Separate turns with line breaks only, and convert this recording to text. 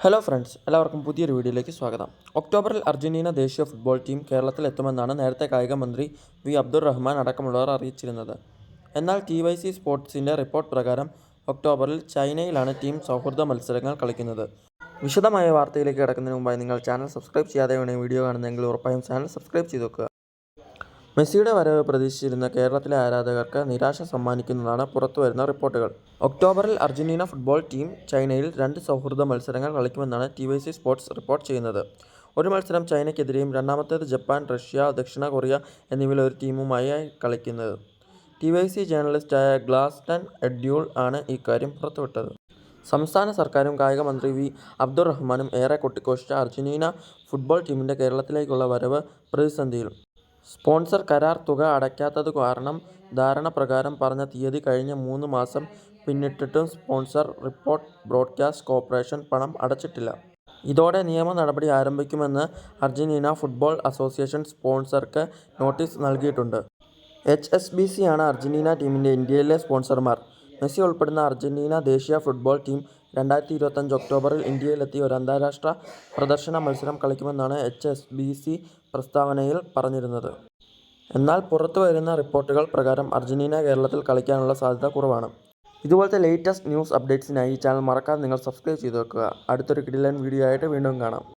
Hello friends, എല്ലാവർക്കും പുതിയൊരു വീഡിയോയിലേക്ക് സ്വാഗതം. ഒക്ടോബറിൽ അർജന്റീന ദേശീയ ഫുട്ബോൾ ടീം കേരളത്തിലെത്തുമെന്നാണ് നേരത്തെ കായിക മന്ത്രി വി അബ്ദുറഹ്മാൻ അടക്കമുള്ളവർ അറിയിച്ചിരുന്നത്. എന്നാൽ TYC സ്പോർട്സിൻ്റെ റിപ്പോർട്ട് പ്രകാരം ഒക്ടോബറിൽ ചൈനയിലാണ് ടീം സൗഹൃദ മത്സരങ്ങൾ കളിക്കുന്നത്. വിശദമായ വാർത്തയിലേക്ക് കടക്കുന്നതിന് മുമ്പായി നിങ്ങൾ ചാനൽ സബ്സ്ക്രൈബ് ചെയ്യാതെയാണ് വീഡിയോ കാണുന്നതെങ്കിൽ ഉറപ്പായും ചാനൽ സബ്സ്ക്രൈബ് ചെയ്ത് വെക്കുക. മെസ്സിയുടെ വരവ് പ്രതീക്ഷിച്ചിരുന്ന കേരളത്തിലെ ആരാധകർക്ക് നിരാശ സമ്മാനിക്കുന്നതാണ് പുറത്തുവരുന്ന റിപ്പോർട്ടുകൾ. ഒക്ടോബറിൽ അർജന്റീന ഫുട്ബോൾ ടീം ചൈനയിൽ 2 സൗഹൃദ മത്സരങ്ങൾ കളിക്കുമെന്നാണ് TYC സ്പോർട്സ് റിപ്പോർട്ട് ചെയ്യുന്നത്. ഒരു മത്സരം ചൈനയ്ക്കെതിരെയും രണ്ടാമത്തേത് ജപ്പാൻ, റഷ്യ, ദക്ഷിണ കൊറിയ എന്നിവയിലെ ഒരു ടീമുമായി കളിക്കുന്നത്. TYC ജേർണലിസ്റ്റായ ഗ്ലാസ്റ്റൺ എഡ്യൂൾ ആണ് ഇക്കാര്യം പുറത്തുവിട്ടത്. സംസ്ഥാന സർക്കാരും കായിക മന്ത്രി വി അബ്ദുറഹ്മാനും ഏറെ കൊട്ടിഘോഷിച്ച അർജന്റീന ഫുട്ബോൾ ടീമിൻ്റെ കേരളത്തിലേക്കുള്ള വരവ് പ്രതിസന്ധിയിൽ. സ്പോൺസർ കരാർ തുക അടയ്ക്കാത്തതു കാരണം ധാരണ പ്രകാരം പറഞ്ഞ തീയതി കഴിഞ്ഞ് 3 മാസം പിന്നിട്ടിട്ടും സ്പോൺസർ റിപ്പോർട്ട് ബ്രോഡ്കാസ്റ്റ് കോർപ്പറേഷൻ പണം അടച്ചിട്ടില്ല. ഇതോടെ നിയമ നടപടി ആരംഭിക്കുമെന്ന് അർജന്റീന ഫുട്ബോൾ അസോസിയേഷൻ സ്പോൺസർക്ക് നോട്ടീസ് നൽകിയിട്ടുണ്ട്. HSBC ആണ് അർജന്റീന ടീമിൻ്റെ ഇന്ത്യയിലെ സ്പോൺസർമാർ. മെസ്സി ഉൾപ്പെടുന്ന അർജന്റീന ദേശീയ ഫുട്ബോൾ ടീം 2025 ഒക്ടോബറിൽ ഇന്ത്യയിലെത്തി ഒരു അന്താരാഷ്ട്ര പ്രദർശന മത്സരം കളിക്കുമെന്നാണ് HSBC പ്രസ്താവനയിൽ പറഞ്ഞിരുന്നത്. എന്നാൽ പുറത്തുവരുന്ന റിപ്പോർട്ടുകൾ പ്രകാരം അർജന്റീന കേരളത്തിൽ കളിക്കാനുള്ള സാധ്യത കുറവാണ്. ഇതുപോലത്തെ ലേറ്റസ്റ്റ് ന്യൂസ് അപ്ഡേറ്റ്സിനായി ഈ ചാനൽ മറക്കാതെ നിങ്ങൾ സബ്സ്ക്രൈബ് ചെയ്ത് വെക്കുക. അടുത്തൊരു കിടിലൻ വീഡിയോ ആയിട്ട് വീണ്ടും കാണാം.